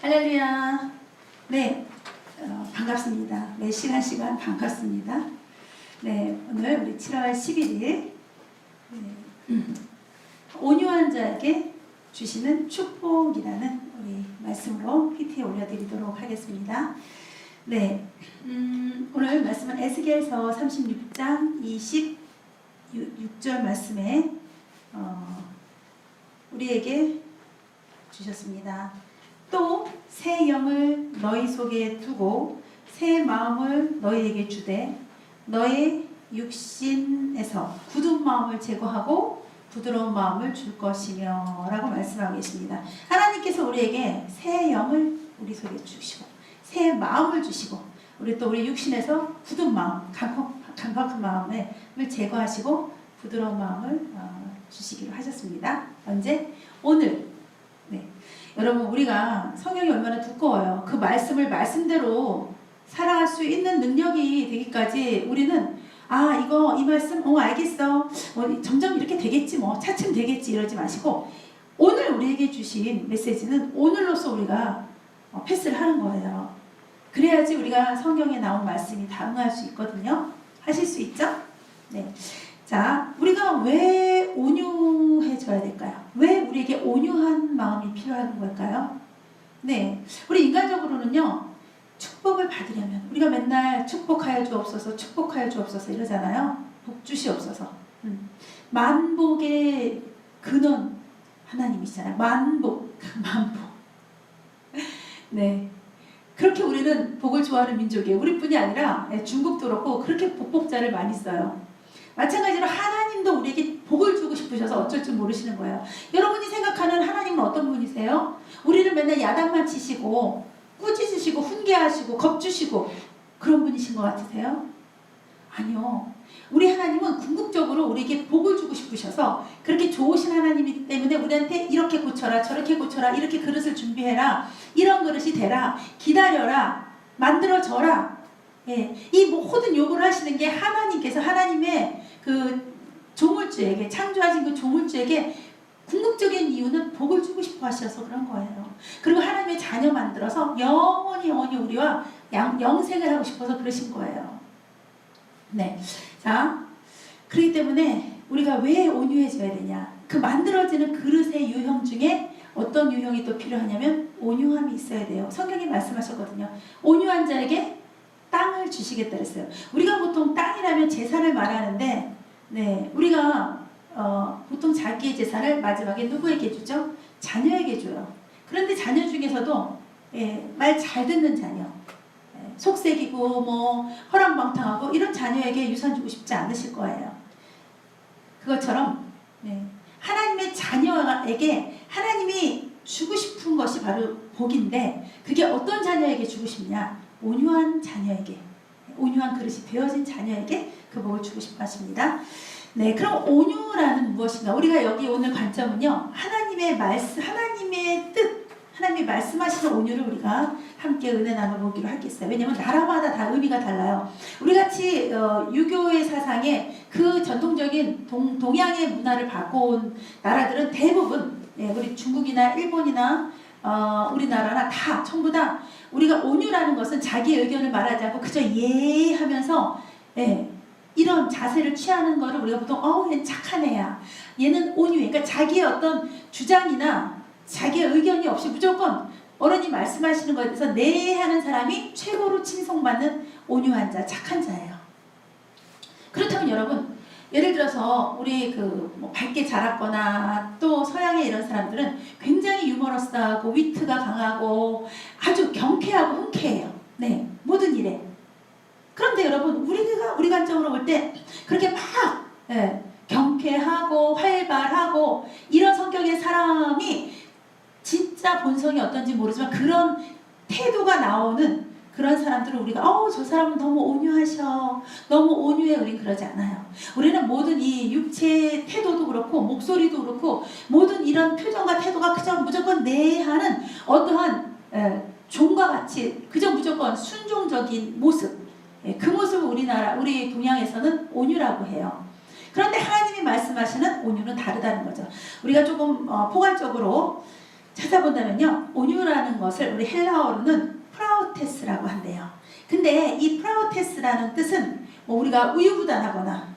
할렐루야. 네, 반갑습니다. 매 시간 반갑습니다. 네, 오늘 우리 7월 11일 온유한 자에게 주시는 축복이라는 우리 말씀으로 PT에 올려드리도록 하겠습니다. 네, 오늘 말씀은 에스겔서 36장 26절 말씀에 우리에게 주셨습니다. 또 새 영을 너희 속에 두고 새 마음을 너희에게 주되 너의 육신에서 굳은 마음을 제거하고 부드러운 마음을 줄 것이며 라고 말씀하고 계십니다. 하나님께서 우리에게 새 영을 우리 속에 주시고 새 마음을 주시고 우리 또 우리 육신에서 굳은 마음, 강팍한 마음을 제거하시고 부드러운 마음을 주시기로 하셨습니다. 언제? 오늘. 네. 여러분, 우리가 성경이 얼마나 두꺼워요. 그 말씀을 말씀대로 살아갈 수 있는 능력이 되기까지 우리는 이 말씀 알겠어, 점점 이렇게 되겠지, 차츰 되겠지 이러지 마시고 오늘 우리에게 주신 메시지는 오늘로서 우리가 패스를 하는 거예요. 그래야지 우리가 성경에 나온 말씀이 다 응할 수 있거든요. 하실 수 있죠? 네. 자, 우리가 왜 온유해져야 될까요? 왜 우리에게 온유한 마음이 필요한 걸까요? 네, 우리 인간적으로는요, 축복을 받으려면 우리가 맨날 축복하여 주옵소서, 축복하여 주옵소서 이러잖아요. 복 주시옵소서. 만복의 근원 하나님이시잖아요. 만복. 네, 그렇게 우리는 복을 좋아하는 민족이에요. 우리뿐이 아니라 중국도 그렇고 그렇게 복복자를 많이 써요. 마찬가지로 하나님도 우리에게 복을 주고 싶으셔서 어쩔 줄 모르시는 거예요. 여러분이 생각하는 하나님은 어떤 분이세요? 우리를 맨날 야단만 치시고 꾸짖으시고 훈계하시고 겁주시고 그런 분이신 것 같으세요? 아니요. 우리 하나님은 궁극적으로 우리에게 복을 주고 싶으셔서 그렇게 좋으신 하나님이기 때문에 우리한테 이렇게 고쳐라, 저렇게 고쳐라, 이렇게 그릇을 준비해라, 이런 그릇이 되라, 기다려라, 만들어져라. 예, 이 모든 요구를 하시는 게 하나님께서 하나님의 그 조물주에게, 창조하신 그 조물주에게 궁극적인 이유는 복을 주고 싶어 하셔서 그런 거예요. 그리고 하나님의 자녀 만들어서 영원히 우리와 영생을 하고 싶어서 그러신 거예요. 네. 자, 그렇기 때문에 우리가 왜 온유해져야 되냐? 그 만들어지는 그릇의 유형 중에 어떤 유형이 또 필요하냐면 온유함이 있어야 돼요. 성경이 말씀하셨거든요. 온유한 자에게 땅을 주시겠다 그랬어요. 우리가 보통 땅이라면 재산을 말하는데, 네, 우리가 보통 자기의 재산을 마지막에 누구에게 주죠? 자녀에게 줘요. 그런데 자녀 중에서도 말 잘 듣는 자녀, 속색이고 허랑방탕하고 이런 자녀에게 유산 주고 싶지 않으실 거예요. 그것처럼 하나님의 자녀에게 하나님이 주고 싶은 것이 바로 복인데, 그게 어떤 자녀에게 주고 싶냐? 온유한 자녀에게, 온유한 그릇이 되어진 자녀에게 그 복을 주고 싶어 하십니다. 네, 그럼 온유라는 무엇인가? 우리가 여기 오늘 관점은요, 하나님의 말씀, 하나님의 뜻, 하나님이 말씀하시는 온유를 우리가 함께 은혜 나눠보기로 하겠어요. 왜냐하면 나라마다 다 의미가 달라요. 우리같이 유교의 사상에 그 전통적인 동양의 문화를 바꿔온 나라들은 대부분, 우리 중국이나 일본이나 우리나라나 다 전부 다 우리가 온유라는 것은 자기의 의견을 말하지 않고 그저 하면서 이런 자세를 취하는 거를 우리가 보통 얘는 착한 애야, 얘는 온유해. 그러니까 자기의 어떤 주장이나 자기의 의견이 없이 무조건 어른이 말씀하시는 것에 대해서 네 하는 사람이 최고로 칭송받는 온유한 자, 착한 자예요. 그렇다면 여러분, 예를 들어서 우리 밝게 자랐거나 또 서양의 이런 사람들은 굉장히 유머러스하고 위트가 강하고 아주 경쾌하고 흔쾌해요. 네, 모든 일에. 그런데 여러분, 우리 관점으로 볼 때 그렇게 막 경쾌하고 활발하고 이런 성격의 사람이 진짜 본성이 어떤지 모르지만 그런 태도가 나오는 그런 사람들은 우리가 저 사람은 너무 온유하셔, 너무 온유해, 우린 그러지 않아요. 우리는 모든 이 육체의 태도도 그렇고 목소리도 그렇고 모든 이런 표정과 태도가 그저 무조건 네 하는 어떠한 종과 같이 그저 무조건 순종적인 모습, 그 모습을 우리 동양에서는 온유라고 해요. 그런데 하나님이 말씀하시는 온유는 다르다는 거죠. 우리가 조금 포괄적으로 찾아본다면요, 온유라는 것을 우리 헬라어로는 프라우테스라고 한대요. 근데 이 프라우테스라는 뜻은 뭐 우리가 우유부단한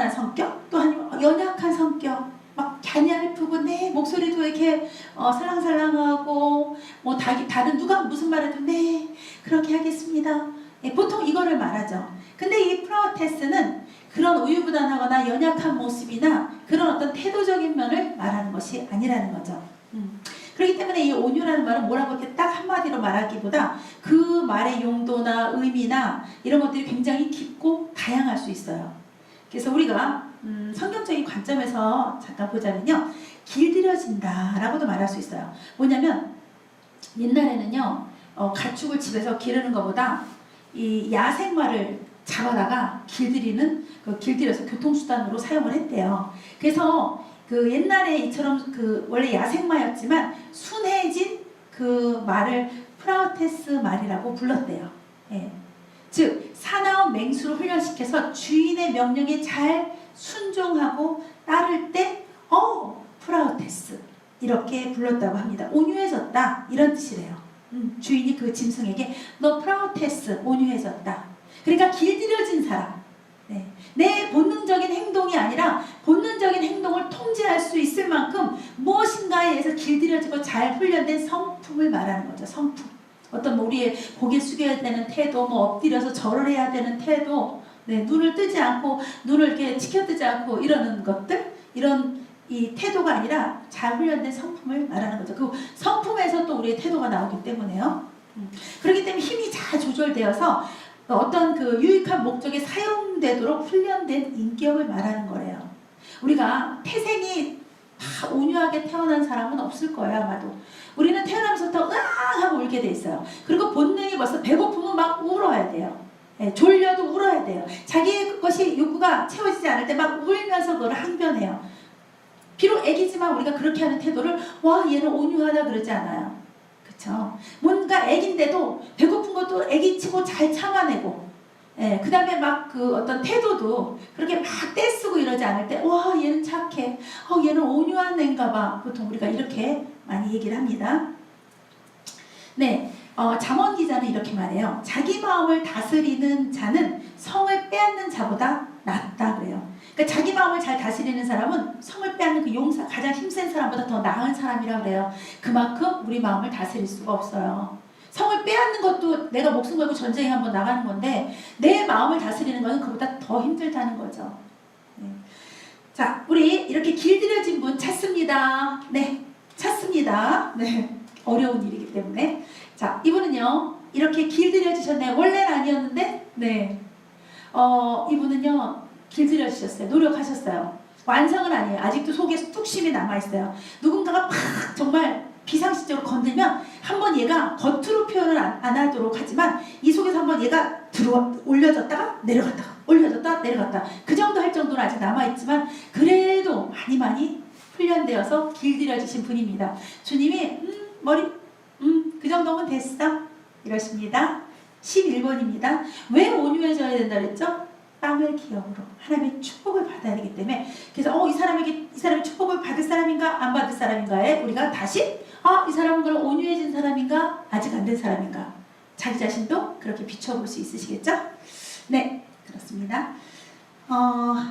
성격, 또 아니면 연약한 성격, 막 갸냘프고 네 목소리도 이렇게 살랑살랑하고 뭐 다른 누가 무슨 말해도 네 그렇게 하겠습니다. 예, 보통 이거를 말하죠. 근데 이 프라우테스는 그런 우유부단하거나 연약한 모습이나 그런 어떤 태도적인 면을 말하는 것이 아니라는 거죠. 그렇기 때문에 이 온유라는 말은 뭐라고 이렇게 딱 한마디로 말하기보다 그 말의 용도나 의미나 이런 것들이 굉장히 깊고 다양할 수 있어요. 그래서 우리가 성경적인 관점에서 잠깐 보자면요, 길들여진다 라고도 말할 수 있어요. 뭐냐면 옛날에는요, 가축을 집에서 기르는 것보다 이 야생마를 잡아다가 길들여서 교통수단으로 사용을 했대요. 그래서 그 옛날에 이처럼 그 원래 야생마였지만 순해진 그 말을 프라우테스 말이라고 불렀대요. 예. 즉 사나운 맹수를 훈련시켜서 주인의 명령에 잘 순종하고 따를 때 프라우테스 이렇게 불렀다고 합니다. 온유해졌다 이런 뜻이래요. 주인이 그 짐승에게 너 프라우테스 온유해졌다. 그러니까 길들여진 사람. 네. 내 본능적인 행동이 아니라 본능적인 행동을 통제할 수 있을 만큼 무엇인가에 의해서 길들여지고 잘 훈련된 성품을 말하는 거죠. 성품. 어떤 우리의 고개 숙여야 되는 태도, 뭐 엎드려서 절을 해야 되는 태도, 네, 눈을 뜨지 않고 눈을 이렇게 치켜뜨지 않고 이러는 것들, 이런 이 태도가 아니라 잘 훈련된 성품을 말하는 거죠. 그 성품에서 또 우리의 태도가 나오기 때문에요. 그렇기 때문에 힘이 잘 조절되어서 어떤 그 유익한 목적에 사용되도록 훈련된 인격을 말하는 거래요. 우리가 태생이 다 온유하게 태어난 사람은 없을 거예요, 아마도. 우리는 태어나면서부터 으앙 하고 울게 돼 있어요. 그리고 본능이 벌써 배고프면 막 울어야 돼요. 예, 졸려도 울어야 돼요. 자기의 것이 욕구가 채워지지 않을 때 막 울면서 그걸 항변해요. 비록 애기지만 우리가 그렇게 하는 태도를 와 얘는 온유하다 그러지 않아요. 그쵸? 뭔가 애기인데도 배고픈 것도 애기치고 잘 참아내고, 예, 그 다음에 막 그 어떤 태도도 그렇게 막 떼쓰고 이러지 않을 때 와 얘는 착해, 얘는 온유한 애인가 봐. 보통 우리가 이렇게 많이 얘기를 합니다. 네, 잠언 기자는 이렇게 말해요. 자기 마음을 다스리는 자는 성을 빼앗는 자보다 낫다 그래요. 그러니까 자기 마음을 잘 다스리는 사람은 성을 빼앗는 그 용사, 가장 힘센 사람보다 더 나은 사람이라고 그래요. 그만큼 우리 마음을 다스릴 수가 없어요. 성을 빼앗는 것도 내가 목숨 걸고 전쟁에 한번 나가는 건데 내 마음을 다스리는 것은 그보다 더 힘들다는 거죠. 네. 자, 우리 이렇게 길들여진 분 찾습니다. 네, 찾습니다. 네, 어려운 일이기 때문에. 자, 이분은요 이렇게 길들여지셨네요. 원래는 아니었는데, 네, 이분은요 길들여지셨어요. 노력하셨어요. 완성은 아니에요. 아직도 속에 뚝심이 남아있어요. 누군가가 팍 정말 비상시적으로 건들면 한번 얘가 겉으로 표현을 안 하도록 하지만 이 속에서 한번 얘가 올려졌다가 내려갔다가 올려졌다가 내려갔다, 그 정도 할 정도는 아직 남아있지만 그래도 많이 훈련되어서 길들여지신 분입니다. 주님이 머리 그 정도면 됐어 이러십니다. 11번입니다. 왜 온유해져야 된다 그랬죠? 땅을 기업으로 하나님의 축복을 받아야 되기 때문에. 그래서 이 사람이 축복을 받을 사람인가 안 받을 사람인가에 우리가 다시 이 사람은 그럼 온유해진 사람인가 아직 안 된 사람인가 자기 자신도 그렇게 비춰볼 수 있으시겠죠? 네, 그렇습니다.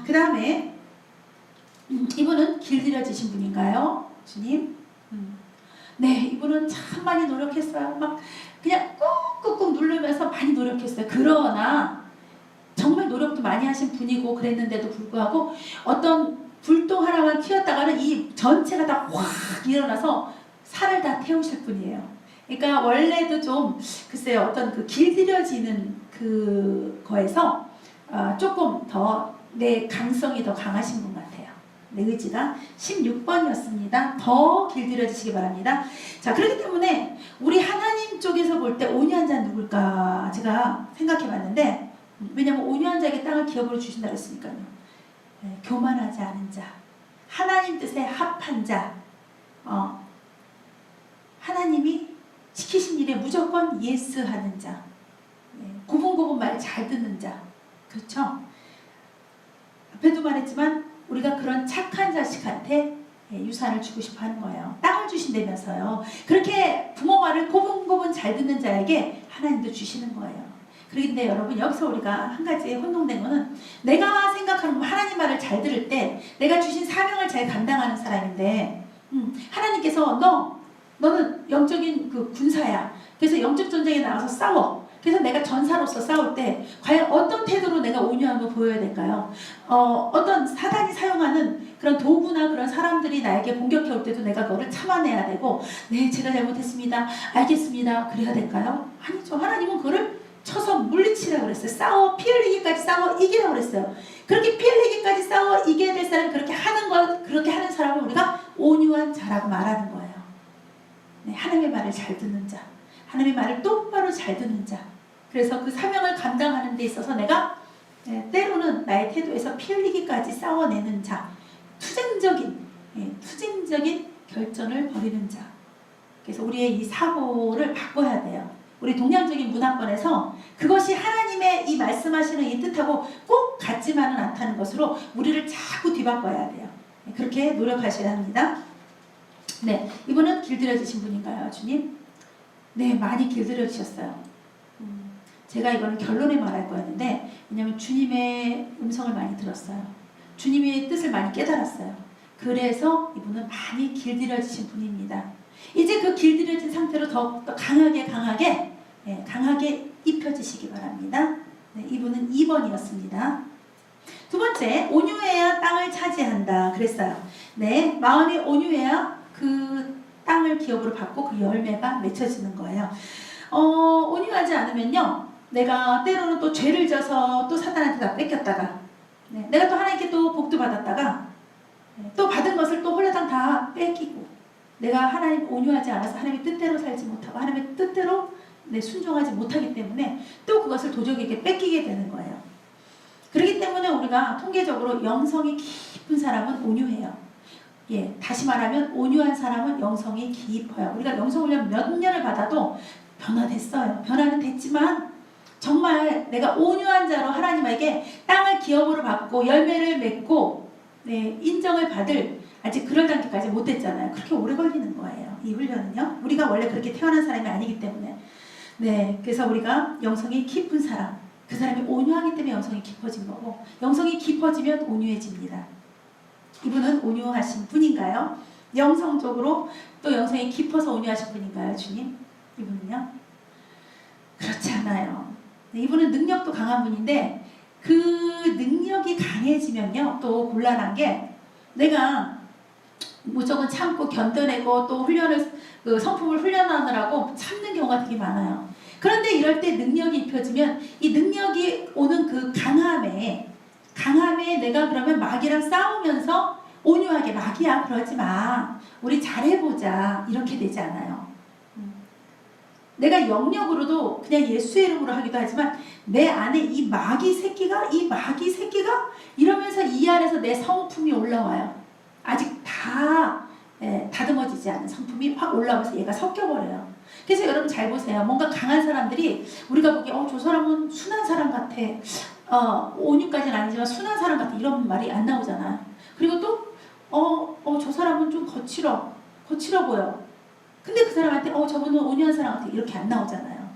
그 다음에 이분은 길들여지신 분인가요? 주님? 네, 이분은 참 많이 노력했어요. 막 그냥 꾹꾹꾹 누르면서 많이 노력했어요. 그러나 정말 노력도 많이 하신 분이고 그랬는데도 불구하고 어떤 불똥 하나만 튀었다가는 이 전체가 다 확 일어나서 산을 다 태우실 분이에요. 그러니까 원래도 좀 글쎄요, 어떤 그 길들여지는 그 거에서 조금 더 내 강성이 더 강하신 분 같아요. 내 의지가. 16번이었습니다. 더 길들여지시기 바랍니다. 자, 그렇기 때문에 우리 하나님 쪽에서 볼 때 온유한 자는 누굴까 제가 생각해 봤는데, 왜냐면 온유한 자에게 땅을 기업으로 주신다 그랬으니까요. 네, 교만하지 않은 자, 하나님 뜻에 합한 자, 하나님이 시키신 일에 무조건 예스 하는 자, 네, 고분고분 말 잘 듣는 자. 그렇죠? 앞에도 말했지만 우리가 그런 착한 자식한테 유산을 주고 싶어 하는 거예요. 땅을 주신다면서요. 그렇게 부모 말을 고분고분 잘 듣는 자에게 하나님도 주시는 거예요. 그런데 여러분, 여기서 우리가 한 가지 혼동된 거는, 내가 생각하는 하나님 말을 잘 들을 때 내가 주신 사명을 잘 감당하는 사람인데, 하나님께서 너는 영적인 그 군사야. 그래서 영적 전쟁에 나가서 싸워. 그래서 내가 전사로서 싸울 때 과연 어떤 태도로 내가 온유함을 보여야 될까요? 어떤 사단이 사용하는 그런 도구나 그런 사람들이 나에게 공격해 올 때도 내가 그거를 참아내야 되고, 네, 제가 잘못했습니다, 알겠습니다, 그래야 될까요? 아니죠. 하나님은 그거를 쳐서 물리치라고 그랬어요. 싸워 피 흘리기까지 싸워 이기라고 그랬어요. 그렇게 피 흘리기까지 싸워 이겨야 될 사람이 그렇게 하는 사람을 우리가 온유한 자라고 말하는 거예요. 네, 하나님의 말을 잘 듣는 자, 하나님의 말을 똑바로 잘 듣는 자. 그래서 그 사명을 감당하는 데 있어서 내가 때로는 나의 태도에서 피 흘리기까지 싸워내는 자, 투쟁적인 결전을 벌이는 자. 그래서 우리의 이 사고를 바꿔야 돼요. 우리 동양적인 문화권에서 그것이 하나님의 이 말씀하시는 이 뜻하고 꼭 같지만은 않다는 것으로 우리를 자꾸 뒤바꿔야 돼요. 그렇게 노력하셔야 합니다. 네, 이분은 길들여지신 분인가요, 주님? 네, 많이 길들여지셨어요. 제가 이거는 결론에 말할 거였는데, 왜냐하면 주님의 음성을 많이 들었어요. 주님의 뜻을 많이 깨달았어요. 그래서 이분은 많이 길들여지신 분입니다. 이제 그 길들여진 상태로 더욱더 강하게 입혀지시기 바랍니다. 네, 이분은 2번이었습니다. 두 번째, 온유해야 땅을 차지한다 그랬어요. 네, 마음이 온유해야 그 땅을 기업으로 받고 그 열매가 맺혀지는 거예요. 온유하지 않으면요, 내가 때로는 또 죄를 져서 또 사단한테 다 뺏겼다가, 내가 또 하나님께 또 복도 받았다가, 또 받은 것을 또 홀라당 다 뺏기고, 내가 하나님 온유하지 않아서 하나님의 뜻대로 살지 못하고 하나님의 뜻대로 순종하지 못하기 때문에 또 그것을 도적에게 뺏기게 되는 거예요. 그렇기 때문에 우리가 통계적으로 영성이 깊은 사람은 온유해요. 예, 다시 말하면 온유한 사람은 영성이 깊어요. 우리가 영성훈련 몇 년을 받아도 변화됐어요. 변화는 됐지만 정말 내가 온유한 자로 하나님에게 땅을 기업으로 받고 열매를 맺고 인정을 받을 아직 그럴 단계까지 못 됐잖아요. 그렇게 오래 걸리는 거예요. 이 훈련은요. 우리가 원래 그렇게 태어난 사람이 아니기 때문에. 네, 그래서 우리가 영성이 깊은 사람, 그 사람이 온유하기 때문에 영성이 깊어진 거고, 영성이 깊어지면 온유해집니다. 이분은 온유하신 분인가요? 영성적으로 또 영성이 깊어서 온유하신 분인가요, 주님? 이분은요? 그렇지 않아요. 이분은 능력도 강한 분인데 그 능력이 강해지면요, 또 곤란한 게, 내가 무조건 참고 견뎌내고 또 성품을 훈련하느라고 참는 경우가 되게 많아요. 그런데 이럴 때 능력이 입혀지면 이 능력이 오는 그 강함에 내가 그러면 마귀랑 싸우면서 온유하게, 마귀야 그러지 마, 우리 잘해보자, 이렇게 되지 않아요. 내가 영역으로도 그냥 예수의 이름으로 하기도 하지만 내 안에 이 마귀 새끼가 이러면서 이 안에서 내 성품이 올라와요. 아직 다 다듬어지지 않은 성품이 확 올라오면서 얘가 섞여버려요. 그래서 여러분 잘 보세요. 뭔가 강한 사람들이 우리가 보기에 저 사람은 순한 사람 같아, 온유까지는 아니지만 순한 사람 같아, 이런 말이 안 나오잖아요. 그리고 또 저 사람은 좀 거칠어 보여. 근데 그 사람한테 저분은 온유한 사람 같아, 이렇게 안 나오잖아요.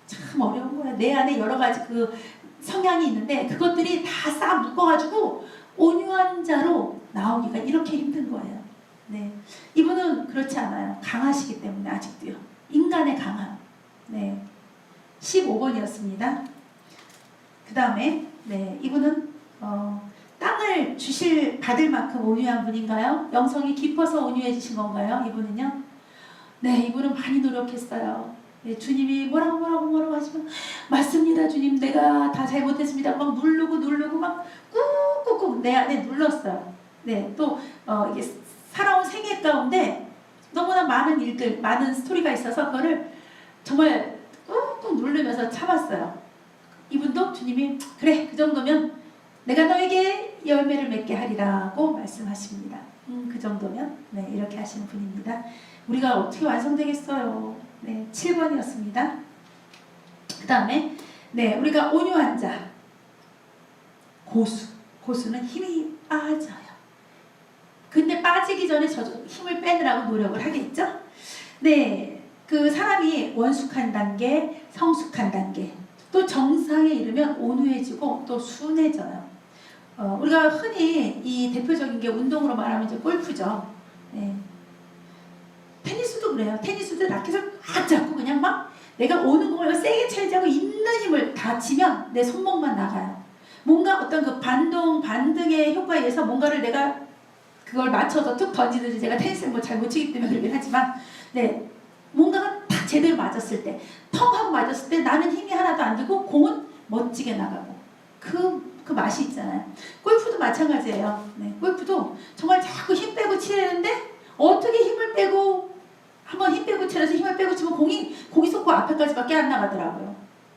참 어려운 거야. 내 안에 여러 가지 그 성향이 있는데 그것들이 다 싹 묶어가지고 온유한 자로 나오기가 이렇게 힘든 거예요. 네, 이분은 그렇지 않아요. 강하시기 때문에 아직도요. 인간의 강함. 네, 15번이었습니다. 그 다음에 이분은 땅을 받을 만큼 온유한 분인가요? 영성이 깊어서 온유해지신 건가요? 이분은요? 네, 이분은 많이 노력했어요. 네, 주님이 뭐라고 하시면 맞습니다 주님, 내가 다 잘못했습니다. 막 누르고 막 꾹꾹꾹 내 안에 눌렀어요. 네, 또 이게 살아온 생애 가운데 너무나 많은 일들, 많은 스토리가 있어서 그거를 정말 꾹꾹 누르면서 참았어요. 이분도 주님이 그래, 그 정도면 내가 너에게 열매를 맺게 하리라고 말씀하십니다. 그 정도면 이렇게 하시는 분입니다. 우리가 어떻게 완성되겠어요? 네, 7번이었습니다. 그 다음에 우리가 온유한 자, 고수는 힘이 빠져요. 근데 힘에 빠지기 전에 힘을 빼느라고 노력을 하겠죠? 네, 그 사람이 원숙한 단계, 성숙한 단계, 또 정상에 이르면 온유해지고 또 순해져요. 우리가 흔히 이 대표적인 게 운동으로 말하면 이제 골프죠. 네. 테니스도 그래요. 테니스도 라켓을 꽉 잡고 그냥 막 내가 오는 공을 세게 차야지 하고 있는 힘을 다 치면 내 손목만 나가요. 뭔가 어떤 그 반등의 효과에 의해서 뭔가를 내가 그걸 맞춰서 툭 던지든지, 제가 테니스를 뭐 잘 못 치기 때문에 그러긴 하지만, 네, 뭔가가 딱 제대로 맞았을 때, 텅 하고 맞았을 때 나는 힘이 하나도 안 들고 공은 멋지게 나가고 그 맛이 있잖아요. 골프도 마찬가지예요. 네, 골프도 정말 자꾸 힘 빼고 치려는데 어떻게 힘을 빼고 한번 힘 빼고 치려서 힘을 빼고 치면 공이 쏟고 앞에까지밖에 안 나가더라고요.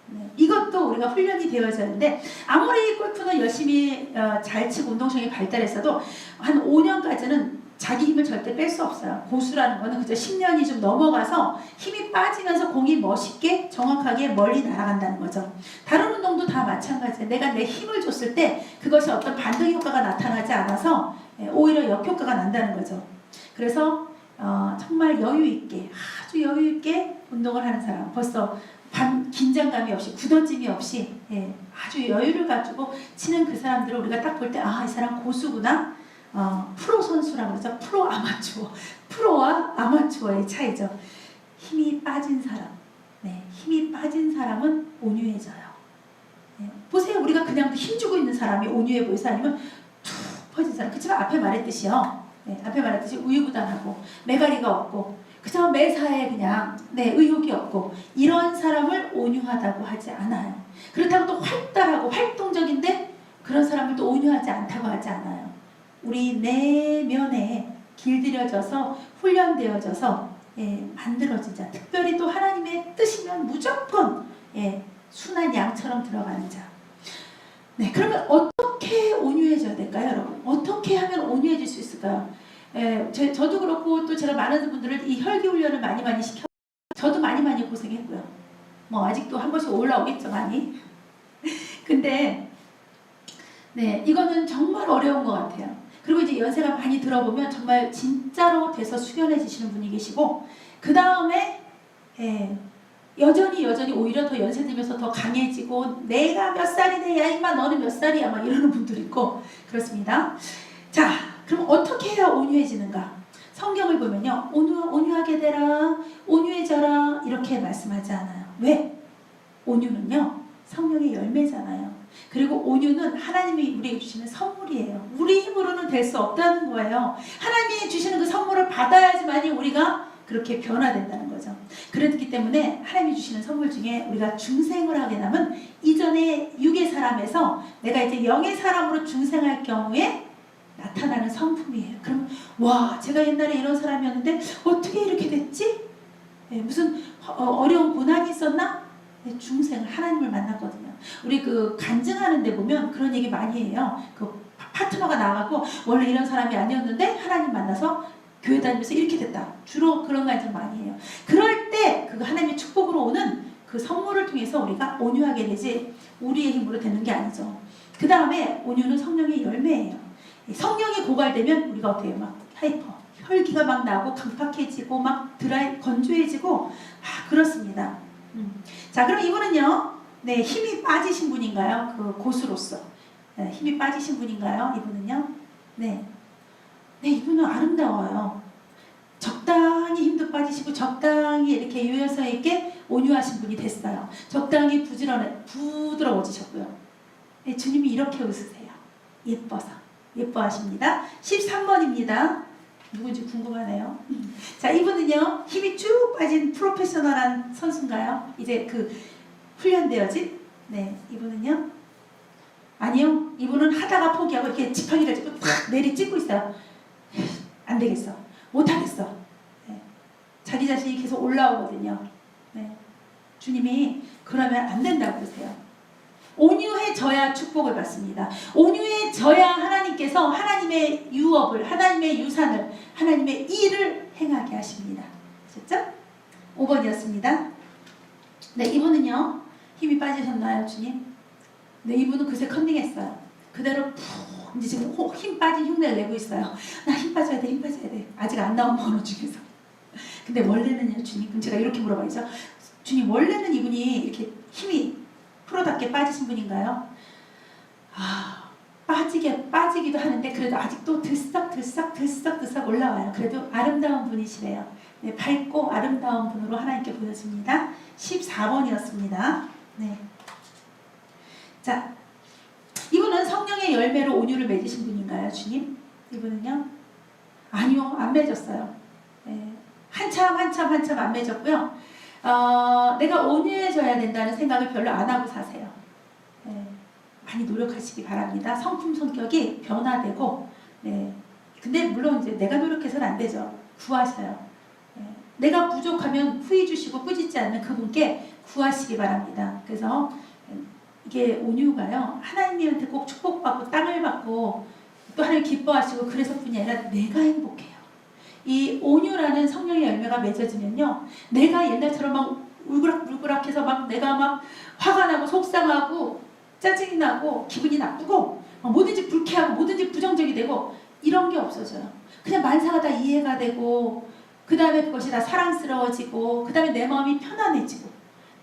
네, 이것도 우리가 훈련이 되어져야 하는데, 아무리 골프는 열심히 잘 치고 운동성이 발달했어도 한 5년까지는 자기 힘을 절대 뺄 수 없어요. 고수라는 거는 그저 10년이 좀 넘어가서 힘이 빠지면서 공이 멋있게 정확하게 멀리 날아간다는 거죠. 다른 운동도 다 마찬가지예요. 내가 내 힘을 줬을 때 그것이 어떤 반등 효과가 나타나지 않아서 오히려 역효과가 난다는 거죠. 그래서 정말 여유있게, 아주 여유있게 운동을 하는 사람, 벌써 긴장감이 없이, 굳어짐이 없이, 아주 여유를 가지고 치는 그 사람들을 우리가 딱 볼 때, 이 사람 고수구나. 프로 선수라고 그러죠. 프로 아마추어. 프로와 아마추어의 차이죠. 힘이 빠진 사람. 네, 힘이 빠진 사람은 온유해져요. 네, 보세요. 우리가 그냥 힘주고 있는 사람이 온유해 보이서, 아니면 툭 퍼진 사람. 그치만 앞에 말했듯이요. 네, 앞에 말했듯이 우유부단하고 매가리가 없고 그저 매사에 그냥 의욕이 없고, 이런 사람을 온유하다고 하지 않아요. 그렇다고 또 활달하고 활동적인데 그런 사람을 또 온유하지 않다고 하지 않아요. 우리 내면에 길들여져서 훈련되어져서 만들어진 자, 특별히 또 하나님의 뜻이면 무조건 순한 양처럼 들어가는 자. 네, 그러면 어떻게 온유해져야 될까요, 여러분? 어떻게 하면 온유해질 수 있을까요? 저도 그렇고 또 제가 많은 분들을 이 혈기 훈련을 많이 시켜, 저도 많이 고생했고요. 뭐 아직도 한 번씩 올라오겠죠, 많이. 근데 네, 이거는 정말 어려운 것 같아요. 그리고 이제 연세가 많이 들어보면 정말 진짜로 돼서 숙연해지시는 분이 계시고, 그 다음에 여전히 오히려 더 연세 들면서 더 강해지고, 내가 몇 살이네, 야 임마 너는 몇 살이야, 막 이러는 분들 있고 그렇습니다. 자, 그럼 어떻게 해야 온유해지는가? 성경을 보면요, 온유하게 되라, 온유해져라 이렇게 말씀하지 않아요. 왜? 온유는요, 성령의 열매잖아요. 그리고 온유는 하나님이 우리에게 주시는 선물이에요. 우리 힘으로는 될 수 없다는 거예요. 하나님이 주시는 그 선물을 받아야지만이 우리가 그렇게 변화된다는 거죠. 그렇기 때문에 하나님이 주시는 선물 중에 우리가 중생을 하게 되면, 이전에 육의 사람에서 내가 이제 영의 사람으로 중생할 경우에 나타나는 성품이에요. 그럼 와, 제가 옛날에 이런 사람이었는데 어떻게 이렇게 됐지? 무슨 어려운 고난이 있었나? 중생을, 하나님을 만났거든요. 우리 그 간증하는 데 보면 그런 얘기 많이 해요. 그 파트너가 나가고 원래 이런 사람이 아니었는데 하나님 만나서 교회 다니면서 이렇게 됐다. 주로 그런 간증 많이 해요. 그럴 때 그 하나님의 축복으로 오는 그 선물을 통해서 우리가 온유하게 되지, 우리의 힘으로 되는 게 아니죠. 그 다음에 온유는 성령의 열매예요. 성령이 고갈되면 우리가 어떻게 해요? 막 하이퍼, 혈기가 막 나고 강팍해지고 막 건조해지고 그렇습니다. 자, 그럼 이분은요, 네, 힘이 빠지신 분인가요? 그 고수로서 힘이 빠지신 분인가요? 이분은요, 네, 이분은 아름다워요. 적당히 힘도 빠지시고 적당히 이렇게 유연성 있게 온유하신 분이 됐어요. 적당히 부드러워지셨고요. 네, 주님이 이렇게 웃으세요. 예뻐서. 예뻐하십니다. 13번입니다. 누군지 궁금하네요. 자, 이분은요, 힘이 쭉 빠진 프로페셔널한 선수인가요? 이제 그 훈련되어진? 네, 이분은요, 아니요, 이분은 하다가 포기하고 이렇게 지팡이를 짚고 탁 내리 찍고 있어요. 안 되겠어, 못하겠어. 네, 자기 자신이 계속 올라오거든요. 네, 주님이 그러면 안 된다고 그러세요. 온유해져야 축복을 받습니다. 온유해져야 하나님께서 하나님의 유업을, 하나님의 유산을, 하나님의 일을 행하게 하십니다. 아셨죠? 5번이었습니다. 네, 이분은요, 힘이 빠지셨나요, 주님? 네, 이분은 그새 컨닝했어요. 그대로 푹 이제 지금 힘 빠진 흉내를 내고 있어요. 나 힘 빠져야 돼, 힘 빠져야 돼. 아직 안 나온 번호 중에서. 근데 원래는요, 주님. 그럼 제가 이렇게 물어봐야죠. 주님, 원래는 이분이 이렇게 힘이 프로답게 빠지신 분인가요? 빠지기도 하는데 그래도 아직도 들썩 올라와요. 그래도 아름다운 분이시래요. 네, 밝고 아름다운 분으로 하나님께 보여집니다. 14번이었습니다. 네. 자, 이분은 성령의 열매로 온유를 맺으신 분인가요, 주님? 이분은요? 아니요, 안 맺었어요. 네, 한참 안 맺었고요. 내가 온유해져야 된다는 생각을 별로 안 하고 사세요. 네, 많이 노력하시기 바랍니다. 성품 성격이 변화되고, 네. 근데 물론 이제 내가 노력해서는 안 되죠. 구하셔요. 네. 내가 부족하면 후히 주시고 꾸짖지 않는 그분께 구하시기 바랍니다. 그래서 이게 온유가요, 하나님한테 꼭 축복받고 땅을 받고 또 하나님 기뻐하시고 그래서뿐이 아니라 내가 행복해요. 이 온유라는 성령의 열매가 맺어지면요, 내가 옛날처럼 막 울그락불그락해서 막 내가 막 화가 나고 속상하고 짜증이 나고 기분이 나쁘고 뭐든지 불쾌하고 뭐든지 부정적이 되고 이런 게 없어져요. 그냥 만사가 다 이해가 되고 그 다음에 그것이 다 사랑스러워지고 그 다음에 내 마음이 편안해지고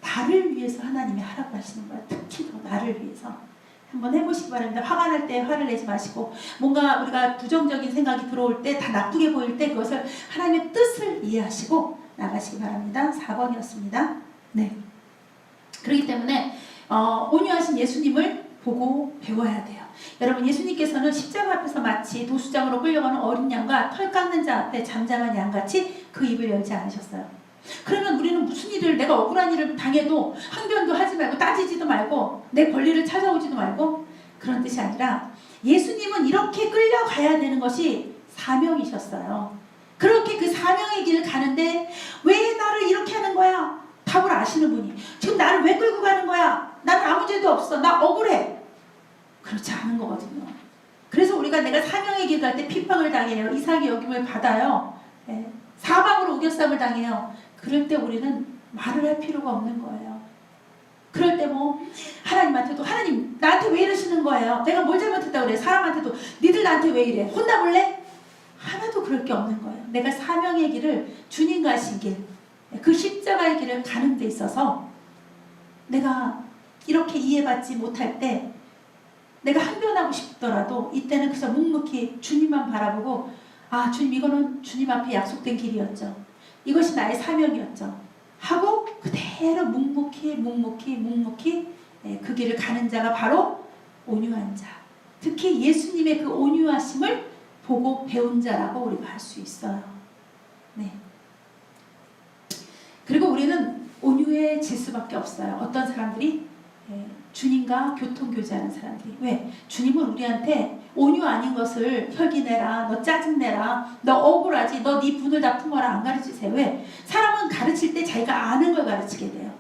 나를 위해서 하나님이 하라고 하시는 거예요. 특히 더 나를 위해서. 한번 해보시기 바랍니다. 화가 날 때 화를 내지 마시고 뭔가 우리가 부정적인 생각이 들어올 때 다 나쁘게 보일 때 그것을 하나님의 뜻을 이해하시고 나가시기 바랍니다. 4번이었습니다. 네. 그렇기 때문에 온유하신 예수님을 보고 배워야 돼요. 여러분, 예수님께서는 십자가 앞에서 마치 도수장으로 끌려가는 어린 양과 털 깎는 자 앞에 잠잠한 양같이 그 입을 열지 않으셨어요. 그러면 우리는 무슨 일을, 내가 억울한 일을 당해도 항변도 하지 말고 따지지도 말고 내 권리를 찾아오지도 말고 그런 뜻이 아니라 예수님은 이렇게 끌려가야 되는 것이 사명이셨어요. 그렇게 그 사명의 길을 가는데 왜 나를 이렇게 하는 거야? 답을 아시는 분이 지금 나를 왜 끌고 가는 거야? 나는 아무 죄도 없어. 나 억울해. 그렇지 않은 거거든요. 그래서 우리가 내가 사명의 길 갈 때 핍박을 당해요. 이상의 여김을 받아요. 네. 사방으로 우겨쌈을 당해요. 그럴 때 우리는 말을 할 필요가 없는 거예요. 그럴 때 뭐 하나님한테도 하나님 나한테 왜 이러시는 거예요? 내가 뭘 잘못했다고 그래? 사람한테도 니들 나한테 왜 이래? 혼나볼래? 하나도 그럴 게 없는 거예요. 내가 사명의 길을 주님 가신 길, 그 십자가의 길을 가는 데 있어서 내가 이렇게 이해받지 못할 때 내가 항변하고 싶더라도 이때는 그저 묵묵히 주님만 바라보고 주님 이거는 주님 앞에 약속된 길이었죠. 이것이 나의 사명이었죠. 하고 그대로 묵묵히 그 길을 가는 자가 바로 온유한 자. 특히 예수님의 그 온유하심을 보고 배운 자라고 우리가 할 수 있어요. 네. 그리고 우리는 온유해질 수밖에 없어요. 어떤 사람들이 주님과 교통교제하는 사람들이 왜? 주님은 우리한테 온유 아닌 것을 혈기내라, 너 짜증내라, 너 억울하지, 너 네 분을 다 품어라 안 가르치세요. 왜? 사람은 가르칠 때 자기가 아는 걸 가르치게 돼요.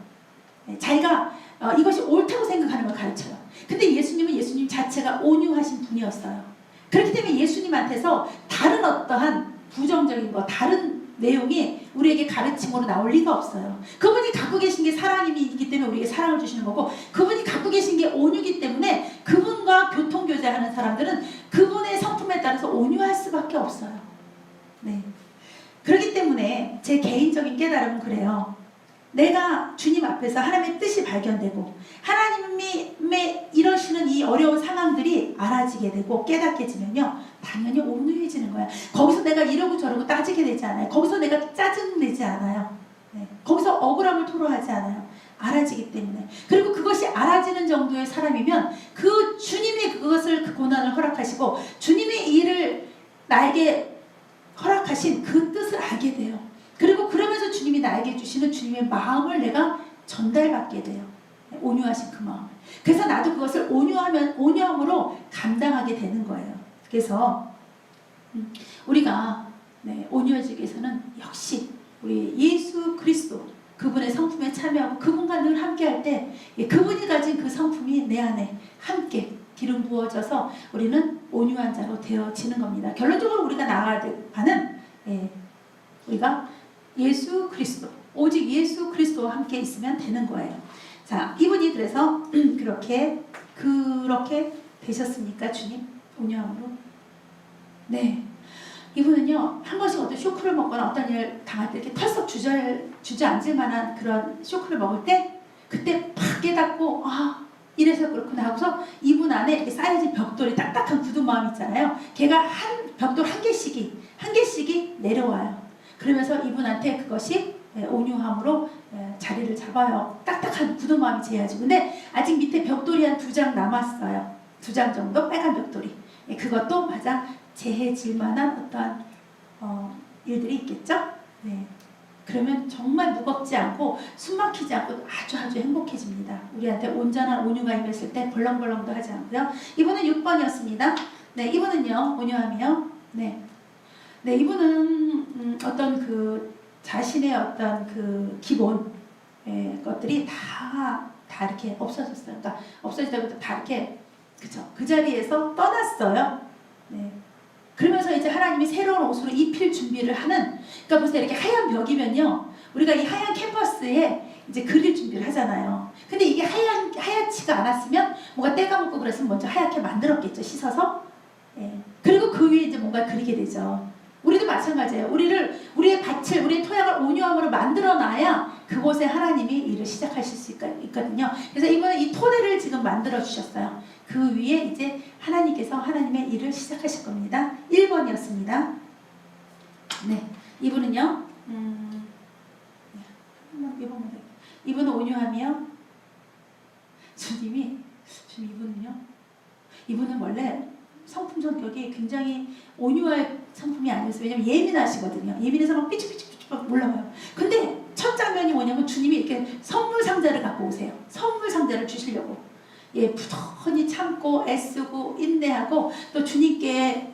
자기가 이것이 옳다고 생각하는 걸 가르쳐요. 근데 예수님은 예수님 자체가 온유하신 분이었어요. 그렇기 때문에 예수님한테서 다른 어떠한 부정적인 거, 다른 내용이 우리에게 가르침으로 나올 리가 없어요. 그분이 갖고 계신 게 사랑이기 때문에 우리에게 사랑을 주시는 거고, 그분이 갖고 계신 게 온유이기 때문에 그분과 교통교제하는 사람들은 그분의 성품에 따라서 온유할 수밖에 없어요. 네. 그렇기 때문에 제 개인적인 깨달음은 그래요. 내가 주님 앞에서 하나님의 뜻이 발견되고 하나님이 이러시는 이 어려운 상황들이 알아지게 되고 깨닫게지면요, 당연히 온유해지는 거야. 거기서 내가 이러고 저러고 따지게 되지 않아요. 거기서 내가 짜증내지 않아요. 네. 거기서 억울함을 토로하지 않아요. 알아지기 때문에. 그리고 그것이 알아지는 정도의 사람이면 그 주님이 그것을, 그 고난을 허락하시고 주님의 일을 나에게 허락하신 그 뜻을 알게 돼요. 그리고 그러면서 주님이 나에게 주시는 주님의 마음을 내가 전달받게 돼요. 온유하신 그 마음. 그래서 나도 그것을 온유함으로 감당하게 되는 거예요. 그래서 우리가 온유해지기 위해서는 역시 우리 예수 그리스도 그분의 성품에 참여하고 그분과 늘 함께할 때 그분이 가진 그 성품이 내 안에 함께 기름 부어져서 우리는 온유한 자로 되어지는 겁니다. 결론적으로 우리가 나아가야 될 바는 우리가 예수 그리스도, 오직 예수 그리스도와 함께 있으면 되는 거예요. 자, 이분이 그래서 그렇게 되셨습니까? 주님 온유함으로. 네. 이분은요 한 번씩 어떤 쇼크를 먹거나 어떤 일을 당할 때 이렇게 털썩 주저앉을 만한 그런 쇼크를 먹을 때 그때 팍 깨닫고 이래서 그렇구나 하고서 이분 안에 이렇게 쌓여진 벽돌이 딱딱한 굳은 마음 있잖아요. 걔가 벽돌 한 개씩이 내려와요. 그러면서 이분한테 그것이 온유함으로 자리를 잡아요. 딱딱한 굳은 마음이 제하지. 근데 아직 밑에 벽돌이 한 2장 남았어요. 2장 정도 빨간 벽돌이. 그것도 맞아 재해질 만한 어떠한 일들이 있겠죠. 네. 그러면 정말 무겁지 않고 숨막히지 않고 아주 행복해집니다. 우리한테 온전한 온유가 임했을 때 벌렁벌렁도 하지 않고요. 이분은 6번이었습니다. 네, 이분은요 온유함이요. 네, 이분은 어떤 그 자신의 어떤 그 기본 것들이 다 이렇게 없어졌어요. 그러니까 없어지다보다 다 이렇게 그쵸? 그 자리에서 떠났어요. 네. 그러면서 이제 하나님이 새로운 옷으로 입힐 준비를 하는, 그러니까 보세요. 이렇게 하얀 벽이면요, 우리가 이 하얀 캔버스에 이제 그릴 준비를 하잖아요. 근데 이게 하얗지가 않았으면 뭔가 때가 묻고 그랬으면 먼저 하얗게 만들었겠죠, 씻어서. 예. 그리고 그 위에 이제 뭔가 그리게 되죠. 우리도 마찬가지예요. 우리의 밭을, 우리의 토양을 온유함으로 만들어놔야 그곳에 하나님이 일을 시작하실 수 있거든요. 그래서 이번에 이 토대를 지금 만들어 주셨어요. 그 위에 이제 하나님께서 하나님의 일을 시작하실 겁니다. 1번이었습니다. 네, 이분은요, 이분은 온유함이요. 주님, 이분은 원래 성품 성격이 굉장히 온유할 성품이 아니었어요. 왜냐면 예민하시거든요. 예민해서 막 삐죽삐죽 막 올라와요. 근데 첫 장면이 뭐냐면 주님이 이렇게 선물 상자를 갖고 오세요. 선물 상자를 주시려고. 부단히 참고 애쓰고 인내하고 또 주님께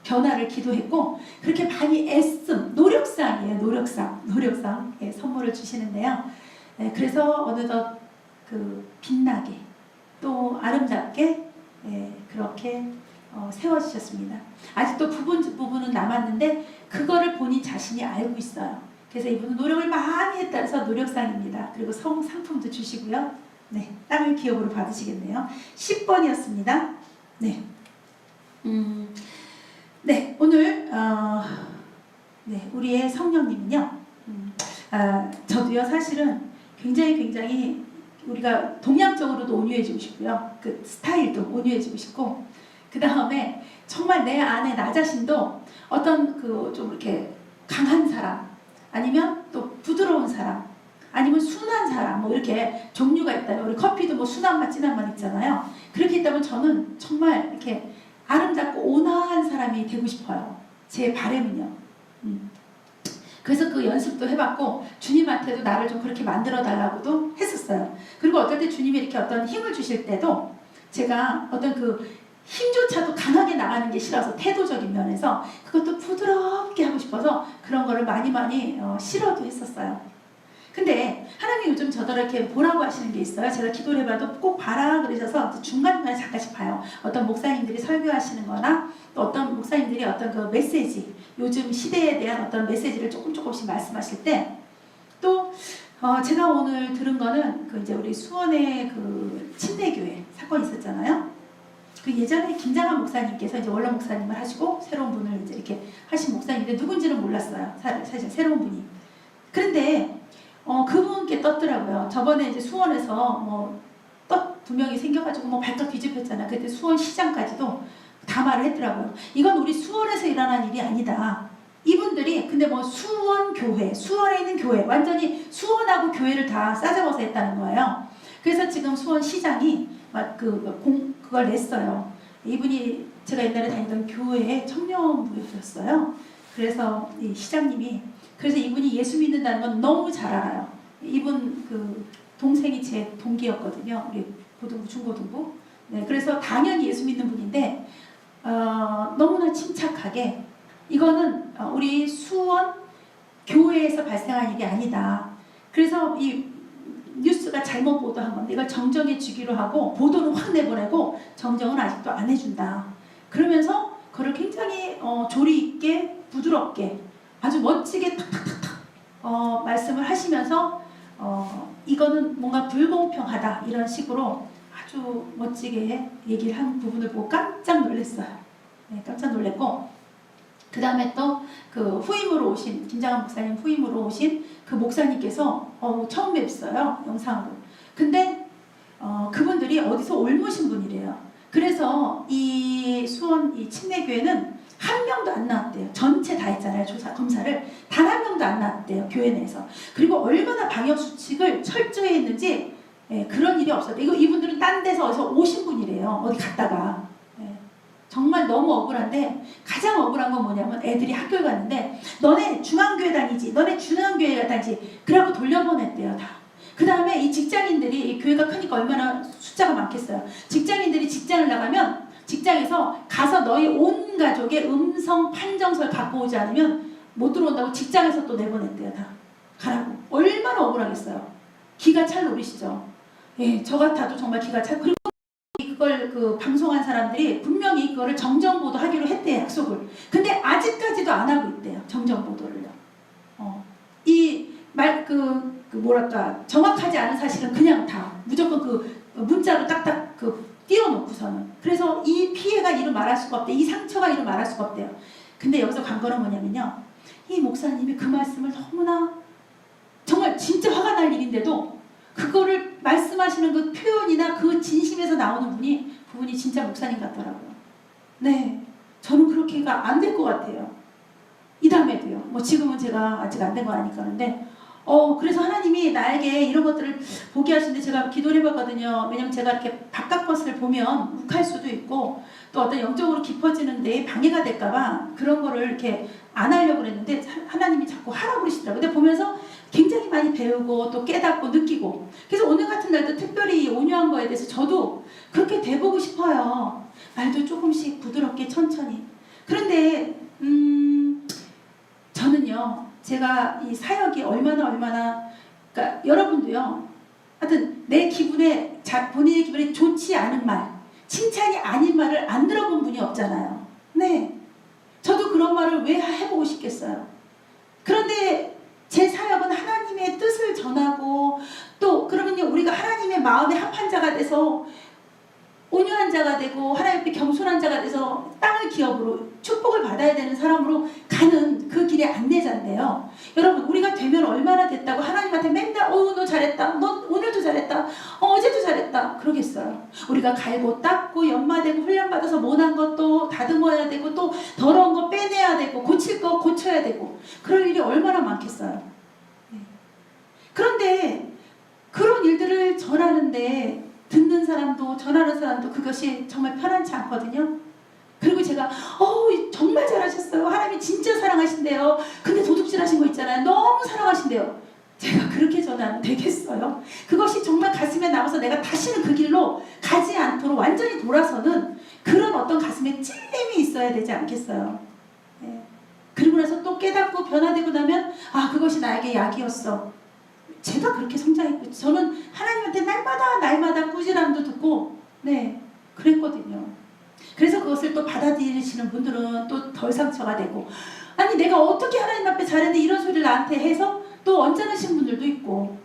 변화를 기도했고 그렇게 많이 애씀, 노력상이에요. 노력상 선물을 주시는데요. 그래서 어느덧 그 빛나게 또 아름답게 그렇게 세워주셨습니다. 아직도 부분은 남았는데 그거를 본인 자신이 알고 있어요. 그래서 이분은 노력을 많이 했다 해서 노력상입니다. 그리고 상품도 주시고요. 네, 땅을 기업으로 받으시겠네요. 10번이었습니다. 네, 네, 오늘 우리의 성령님은요. 저도요 사실은 굉장히 우리가 동양적으로도 온유해지고 싶고요. 그 스타일도 온유해지고 싶고 그 다음에 정말 내 안에 나 자신도 어떤 그 좀 이렇게 강한 사람 아니면 또 부드러운 사람 아니면 순한 사람 뭐 이렇게 종류가 있다요. 우리 커피도 뭐 순한 맛 진한 맛 있잖아요. 그렇게 있다면 저는 정말 이렇게 아름답고 온화한 사람이 되고 싶어요. 제 바람은요. 그래서 그 연습도 해봤고 주님한테도 나를 좀 그렇게 만들어 달라고도 했었어요. 그리고 어떨 때 주님이 이렇게 어떤 힘을 주실 때도 제가 어떤 그 힘조차도 강하게 나가는 게 싫어서 태도적인 면에서 그것도 부드럽게 하고 싶어서 그런 거를 많이 싫어도 했었어요. 근데 하나님이 요즘 저더러 이렇게 보라고 하시는 게 있어요. 제가 기도를 해봐도 꼭 봐라 그러셔서 중간중간에 잠깐씩 봐요. 어떤 목사님들이 설교하시는 거나 또 어떤 목사님들이 어떤 그 메시지, 요즘 시대에 대한 어떤 메시지를 조금씩 말씀하실 때 또 제가 오늘 들은 거는 그 이제 우리 수원의 그 침례교회 사건이 있었잖아요. 그 예전에 김장한 목사님께서 이제 원로 목사님을 하시고 새로운 분을 이제 이렇게 하신 목사님인데 누군지는 몰랐어요. 사실 새로운 분이. 그런데 그분께 떴더라고요. 저번에 이제 수원에서 두 명이 생겨가지고 발칵 뒤집혔잖아요. 그때 수원 시장까지도 다 말을 했더라고요. 이건 우리 수원에서 일어난 일이 아니다. 이분들이 근데 수원 교회, 수원에 있는 교회, 완전히 수원하고 교회를 다 싸잡아서 했다는 거예요. 그래서 지금 수원 시장이 그걸 냈어요. 이분이 제가 옛날에 다니던 교회의 청년부였어요. 그래서 이 시장님이 그래서 이분이 예수 믿는다는 건 너무 잘 알아요. 이분 그 동생이 제 동기였거든요. 우리 고등부, 중고등부. 네, 그래서 당연히 예수 믿는 분인데 너무나 침착하게 이거는 우리 수원 교회에서 발생한 일이 아니다. 그래서 이 뉴스가 잘못 보도한 건데 이걸 정정해 주기로 하고 보도는 확 내보내고 정정은 아직도 안 해준다. 그러면서 그걸 굉장히 조리 있게 부드럽게 아주 멋지게 탁탁탁탁 말씀을 하시면서 이거는 뭔가 불공평하다 이런 식으로 아주 멋지게 얘기를 한 부분을 보고 깜짝 놀랐어요. 네, 깜짝 놀랐고, 그 다음에 또 그 후임으로 오신, 김장한 목사님 후임으로 오신 그 목사님께서 처음 뵙어요, 영상으로. 근데 그분들이 어디서 옮으신 분이래요. 그래서 이 수원 이 침례교회는 한 명도 안 나왔대요. 전체 다 했잖아요. 조사 검사를 단 한 명도 안 나왔대요. 교회 내에서. 그리고 얼마나 방역 수칙을 철저히 했는지 그런 일이 없었대요. 이분들은 딴 데서 어디서 오신 분이래요. 어디 갔다가. 정말 너무 억울한데, 가장 억울한 건 뭐냐면 애들이 학교에 갔는데 너네 중앙교회 다니지, 너네 중앙교회 다니지, 그러고 돌려보냈대요. 다. 그 다음에 이 직장인들이, 이 교회가 크니까 얼마나 숫자가 많겠어요. 직장인들이 직장을 나가면 직장에서 가서 너희 온 가족의 음성 판정서를 갖고 오지 않으면 못 들어온다고 직장에서 또 내보냈대요. 다 가라고. 얼마나 억울하겠어요. 기가 찰 노릇이죠. 예, 저 같아도 정말 기가 찰. 그리고 그걸 그 방송한 사람들이 분명히 그거를 정정보도 하기로 했대요. 약속을. 근데 아직까지도 안 하고 있대요. 정정보도를요. 뭐랄까, 정확하지 않은 사실은 그냥 다 무조건 그 문자로 딱딱 띄워놓고서는. 그래서 이 피해가 이루 말할 수가 없대. 이 상처가 이루 말할 수가 없대요. 근데 여기서 관건은 뭐냐면요, 이 목사님이 그 말씀을 너무나 정말 진짜 화가 날 일인데도 그거를 말씀하시는 그 표현이나 그 진심에서 나오는 그분이 진짜 목사님 같더라고요. 네, 저는 그렇게가 안 될 것 같아요. 이 다음에도요. 뭐 지금은 제가 아직 안 된 거 아니까. 그런데 그래서 하나님이 나에게 이런 것들을 보게 하시는데 제가 기도를 해봤거든요. 왜냐면 제가 이렇게 바깥 것을 보면 욱할 수도 있고 또 어떤 영적으로 깊어지는데 방해가 될까봐 그런 거를 이렇게 안 하려고 그랬는데 하나님이 자꾸 하라고 그러시더라고요. 근데 보면서 굉장히 많이 배우고 또 깨닫고 느끼고, 그래서 오늘 같은 날도 특별히 온유한 거에 대해서 저도 그렇게 돼보고 싶어요. 말도 조금씩 부드럽게 천천히. 그런데 저는요, 제가 이 사역이 얼마나 그러니까 여러분도요, 하여튼 내 기분에 본인의 기분에 좋지 않은 말, 칭찬이 아닌 말을 안 들어본 분이 없잖아요. 네, 저도 그런 말을 왜 해보고 싶겠어요. 그런데 제 사역은 하나님의 뜻을 전하고, 또 그러면요, 우리가 하나님의 마음에 합한 자가 돼서 온유한 자가 되고 하나님 앞에 겸손한 자가 돼서 땅을 기업으로 축복을 받아야 되는 사람으로 가는 그 길의 안내자인데요. 여러분, 우리가 되면 얼마나 됐다고 하나님한테 맨날 너 잘했다, 너 오늘도 잘했다, 어제도 잘했다 그러겠어요. 우리가 갈고 닦고 연마되고 훈련받아서 못한 것도 다듬어야 되고 또 더러운 거 빼내야 되고 고칠 거 고쳐야 되고 그럴 일이 얼마나 많겠어요. 그런데 그런 일들을 전하는데 듣는 사람도 전하는 사람도 그것이 정말 편안치 않거든요. 그리고 제가 정말 잘하셨어요. 하나님이 진짜 사랑하신대요. 근데 도둑질 하신 거 있잖아요. 너무 사랑하신대요. 제가 그렇게 전하면 되겠어요? 그것이 정말 가슴에 남아서 내가 다시는 그 길로 가지 않도록 완전히 돌아서는 그런 어떤 가슴에 찔림이 있어야 되지 않겠어요? 네. 그리고 나서 또 깨닫고 변화되고 나면 그것이 나에게 약이었어. 제가 그렇게 성장했고, 저는 하나님한테 날마다 꾸지람도 듣고 그랬거든요. 그래서 그것을 또 받아들이시는 분들은 또 덜 상처가 되고, 아니 내가 어떻게 하나님 앞에 잘했는데 이런 소리를 나한테 해서 또 언짢으신 분들도 있고,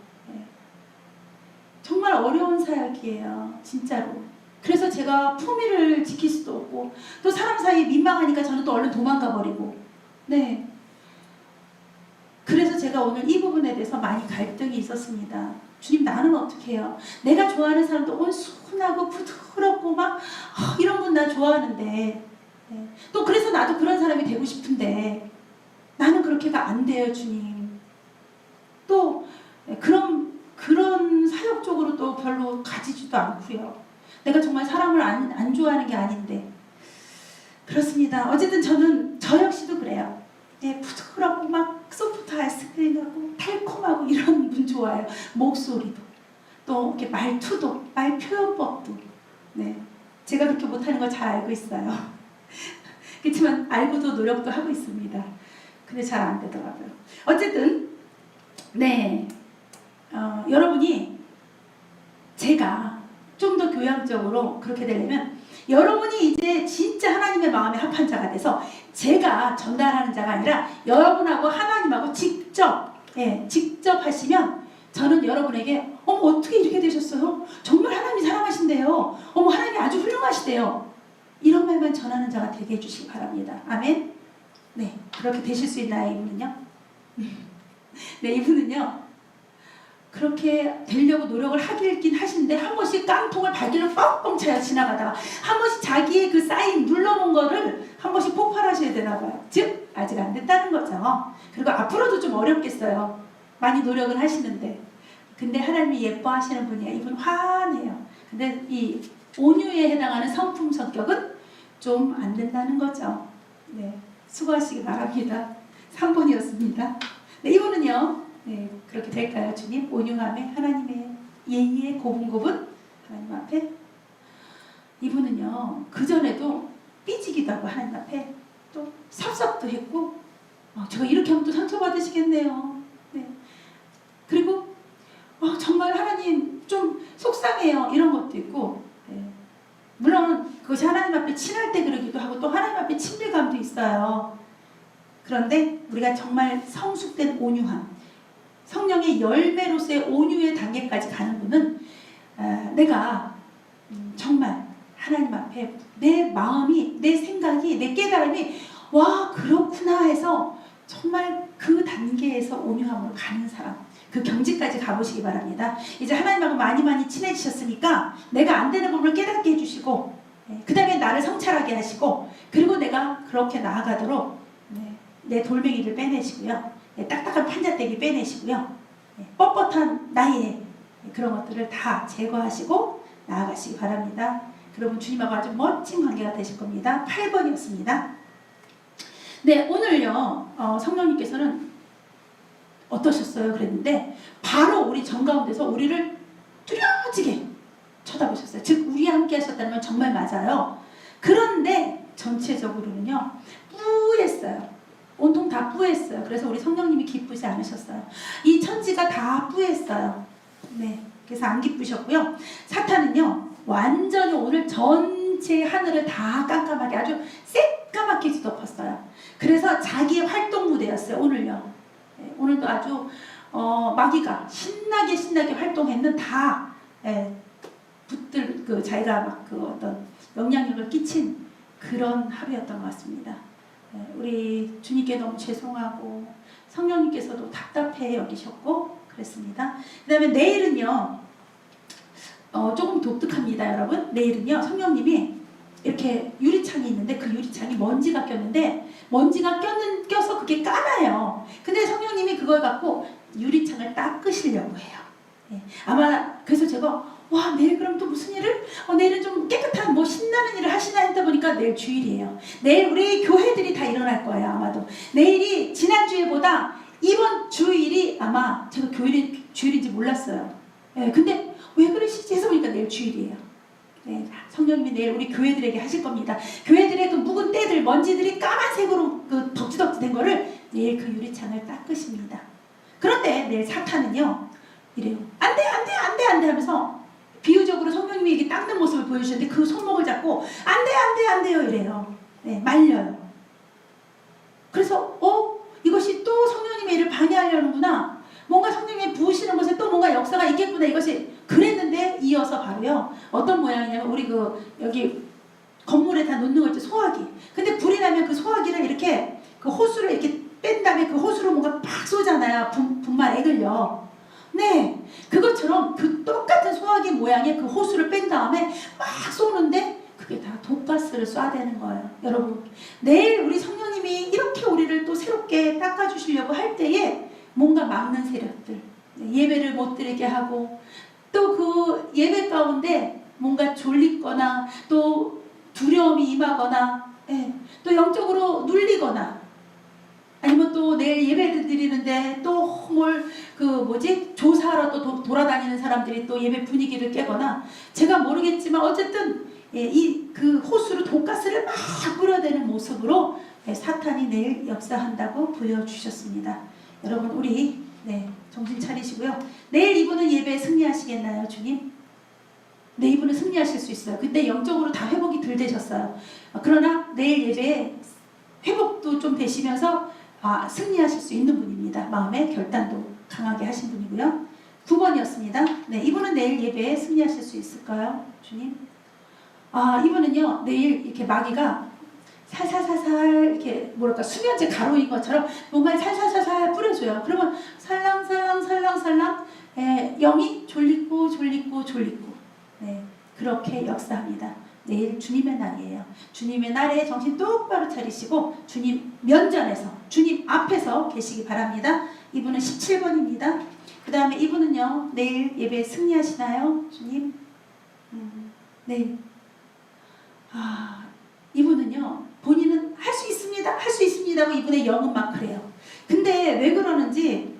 정말 어려운 사역이에요, 진짜로. 그래서 제가 품위를 지킬 수도 없고, 또 사람 사이에 민망하니까 저는 또 얼른 도망가 버리고. 그래서 제가 오늘 이 부분에 대해서 많이 갈등이 있었습니다. 주님, 나는 어떻게 해요? 내가 좋아하는 사람도 온순하고 부드럽고 막 이런 분 나 좋아하는데, 또 그래서 나도 그런 사람이 되고 싶은데 나는 그렇게가 안 돼요, 주님. 또 그런 사역적으로 또 별로 가지지도 않고요. 내가 정말 사람을 안 좋아하는 게 아닌데. 그렇습니다. 어쨌든 저는 저 역시도 그래요. 부드럽고 막 소프트 아이스크림하고 달콤하고 이런 분 좋아해요. 목소리도 또 이렇게 말투도, 말 표현법도. 제가 그렇게 못하는 걸 잘 알고 있어요. 그렇지만 알고도 노력도 하고 있습니다. 근데 잘 안 되더라고요. 어쨌든 여러분이 제가 좀 더 교양적으로 그렇게 되려면, 여러분이 이제 진짜 하나님의 마음에 합한 자가 돼서 제가 전달하는 자가 아니라 여러분하고 하나님하고 직접 하시면 저는 여러분에게 어머 어떻게 이렇게 되셨어요? 정말 하나님이 사랑하신대요. 어머 하나님이 아주 훌륭하시대요. 이런 말만 전하는 자가 되게 해주시기 바랍니다. 아멘. 네, 그렇게 되실 수 있나요, 이분은요? 네, 이분은요 그렇게 되려고 노력을 하긴 하시는데 한 번씩 깡통을 발길로 뻥뻥 차야 지나가다가 한 번씩 자기의 그 쌓인 눌러놓은 거를 한 번씩 폭발하셔야 되나 봐요. 즉 아직 안 됐다는 거죠. 그리고 앞으로도 좀 어렵겠어요. 많이 노력을 하시는데. 근데 하나님이 예뻐하시는 분이야. 이분 화내요. 근데 이 온유에 해당하는 성품 성격은 좀 안 된다는 거죠. 네, 수고하시기 바랍니다. 3번이었습니다. 네, 이분은요 네, 그렇게 될까요? 주님, 온유함에 하나님의 예의에 고분고분 하나님 앞에. 이분은요 그전에도 삐지기도 하고 하나님 앞에 또 섭섭도 했고 제가 이렇게 하면 또 상처받으시겠네요. 네. 그리고 정말 하나님 좀 속상해요 이런 것도 있고. 네. 물론 그것이 하나님 앞에 친할 때 그러기도 하고 또 하나님 앞에 친밀감도 있어요. 그런데 우리가 정말 성숙된 온유함, 성령의 열매로서의 온유의 단계까지 가는 분은 내가 정말 하나님 앞에 내 마음이, 내 생각이, 내 깨달음이 와 그렇구나 해서 정말 그 단계에서 온유함으로 가는 사람, 그 경지까지 가보시기 바랍니다. 이제 하나님하고 많이 친해지셨으니까 내가 안 되는 부분을 깨닫게 해주시고 그 다음에 나를 성찰하게 하시고 그리고 내가 그렇게 나아가도록 내 돌멩이를 빼내시고요. 딱딱한 판자떼기 빼내시고요. 뻣뻣한 나의 그런 것들을 다 제거하시고 나아가시기 바랍니다. 그러면 주님하고 아주 멋진 관계가 되실 겁니다. 8번이었습니다. 네, 오늘요 성령님께서는 어떠셨어요? 그랬는데 바로 우리 정가운데서 우리를 뚜렷하게 쳐다보셨어요. 즉 우리와 함께 하셨다는 건 정말 맞아요. 그런데 전체적으로는요 뿌했어요. 온통 다 뿌했어요. 그래서 우리 성령님이 기쁘지 않으셨어요. 이 천지가 다 뿌했어요. 네, 그래서 안 기쁘셨고요. 사탄은요 완전히 오늘 전체 하늘을 다 깜깜하게 아주 새까맣게 뒤덮었어요. 그래서 자기의 활동 무대였어요. 오늘요. 네, 오늘도 아주 마귀가 신나게 활동했는 다 붙들 그 자기가 막 그 어떤 영향력을 끼친 그런 하루였던 것 같습니다. 우리 주님께 너무 죄송하고 성령님께서도 답답해 여기셨고 그랬습니다. 그 다음에 내일은요 조금 독특합니다. 여러분 내일은요 성령님이 이렇게 유리창이 있는데 그 유리창이 먼지가 꼈는데 먼지가 껴서 그게 까마요. 근데 성령님이 그걸 갖고 유리창을 닦으시려고 해요. 아마 그래서 제가 와 내일 그럼 또 무슨 일을? 내일은 좀 깨끗한 뭐 신나는 일을 하시나 했다 보니까 내일 주일이에요. 내일 우리 교회들이 다 일어날 거예요. 아마도 내일이 지난주에보다 이번 주일이 아마 제가 주일인지 몰랐어요. 근데 왜 그러시지 해서 보니까 내일 주일이에요. 성령님이 내일 우리 교회들에게 하실 겁니다. 교회들의 그 묵은 때들 먼지들이 까만색으로 그 덕지덕지 된 거를 내일 그 유리창을 닦으십니다. 그런데 내일 사탄은요 이래요. 안 돼 하면서 비유적으로 성령님이 이렇게 닦는 모습을 보여주셨는데 그 손목을 잡고 안 돼요 이래요. 말려요. 그래서 이것이 또 성령님의 일을 방해하려는구나. 뭔가 성령님이 부으시는 것에 또 뭔가 역사가 있겠구나. 이것이 그랬는데 이어서 바로요. 어떤 모양이냐면 우리 여기 건물에 다 놓는 거 있죠. 소화기. 근데 불이 나면 그 소화기를 이렇게 그 호수를 이렇게 뺀 다음에 그 호수로 뭔가 팍 쏘잖아요. 분말 액을요. 네, 그것처럼 그 똑같은 소화기 모양의 그 호수를 뺀 다음에 막 쏘는데 그게 다 독가스를 쏴대는 거예요. 여러분 내일 우리 성령님이 이렇게 우리를 또 새롭게 닦아주시려고 할 때에 뭔가 막는 세력들 예배를 못 드리게 하고 또 그 예배 가운데 뭔가 졸리거나 또 두려움이 임하거나 또 영적으로 눌리거나 아니면 또 내일 예배를 드리는데 또 뭘 조사하러 또 돌아다니는 사람들이 또 예배 분위기를 깨거나 제가 모르겠지만 어쨌든 그 호수로 독가스를 막 뿌려대는 모습으로 사탄이 내일 역사한다고 보여주셨습니다. 여러분 우리 정신 차리시고요. 내일 이분은 예배에 승리하시겠나요, 주님? 네, 이분은 승리하실 수 있어요. 근데 영적으로 다 회복이 덜 되셨어요. 그러나 내일 예배에 회복도 좀 되시면서 승리하실 수 있는 분입니다. 마음의 결단도 강하게 하신 분이고요. 9번이었습니다. 네, 이분은 내일 예배에 승리하실 수 있을까요? 주님? 아, 이분은요, 내일 이렇게 마귀가 살살살살 이렇게 뭐랄까 수면제 가루인 것처럼 뭔가 살살살살 뿌려줘요. 그러면 살랑살랑살랑살랑 영이 졸리고 졸리고 졸리고 네, 그렇게 역사합니다. 내일 주님의 날이에요. 주님의 날에 정신 똑바로 차리시고 주님 면전에서 주님 앞에서 계시기 바랍니다. 이분은 17번입니다. 그 다음에 이분은요 내일 예배에 승리하시나요? 주님? 네. 아, 이분은요 본인은 할 수 있습니다 할 수 있습니다 하고 이분의 영은 막 그래요. 근데 왜 그러는지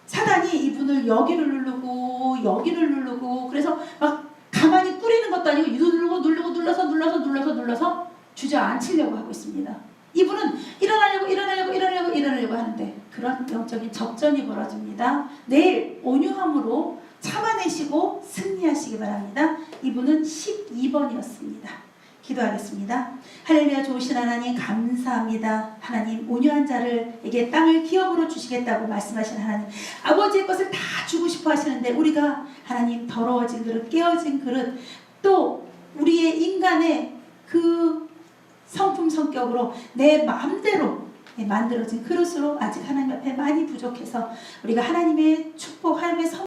사단이 이분을 여기를 누르고 여기를 누르고 그래서 막 가만히 뿌리는 것도 아니고 누르고 눌러서 주저앉히려고 하고 있습니다. 이분은 일어나려고 하는데 그런 영적인 적전이 벌어집니다. 내일 온유함으로 참아내시고 승리하시기 바랍니다. 이분은 12번이었습니다. 기도하겠습니다. 할렐루야. 좋으신 하나님 감사합니다. 하나님 온유한 자를에게 땅을 기업으로 주시겠다고 말씀하신 하나님, 아버지의 것을 다 주고 싶어 하시는데 우리가 하나님 더러워진 그릇, 깨어진 그릇, 또 우리의 인간의 그 성품 성격으로 내 마음대로 만들어진 그릇으로 아직 하나님 앞에 많이 부족해서 우리가 하나님의 축복, 하나님의 성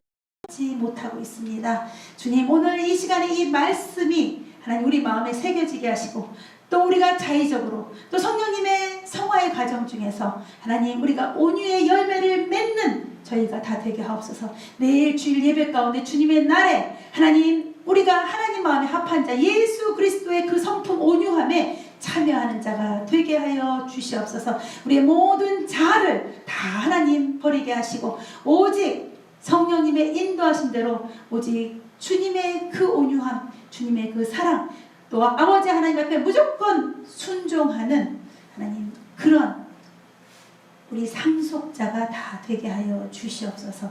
못하고 있습니다. 주님, 오늘 이 시간에 이 말씀이 하나님 우리 마음에 새겨지게 하시고 또 우리가 자의적으로 또 성령님의 성화의 과정 중에서 하나님 우리가 온유의 열매를 맺는 저희가 다 되게 하옵소서. 내일 주일 예배 가운데 주님의 날에 하나님 우리가 하나님 마음에 합한 자 예수 그리스도의 그 성품 온유함에 참여하는 자가 되게 하여 주시옵소서. 우리의 모든 자아를 다 하나님 버리게 하시고 오직 성령님의 인도하신 대로 오직 주님의 그 온유함, 주님의 그 사랑, 또 아버지 하나님 앞에 무조건 순종하는 하나님 그런 우리 상속자가 다 되게 하여 주시옵소서.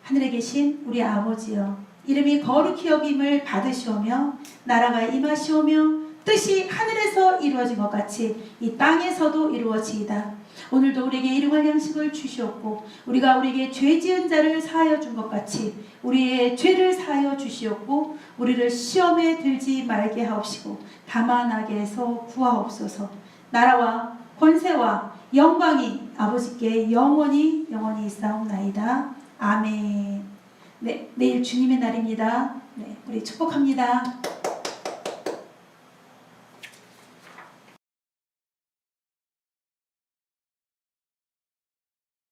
하늘에 계신 우리 아버지여, 이름이 거룩히 여김을 받으시오며 나라가 임하시오며 뜻이 하늘에서 이루어진 것 같이 이 땅에서도 이루어지이다. 오늘도 우리에게 일용할 양식을 주시옵고 우리가 우리에게 죄 지은 자를 사하여 준 것 같이 우리의 죄를 사하여 주시옵고 우리를 시험에 들지 말게 하옵시고 다만 악에서 구하옵소서. 나라와 권세와 영광이 아버지께 영원히 있사옵나이다. 아멘. 네, 내일 주님의 날입니다. 네, 우리 축복합니다.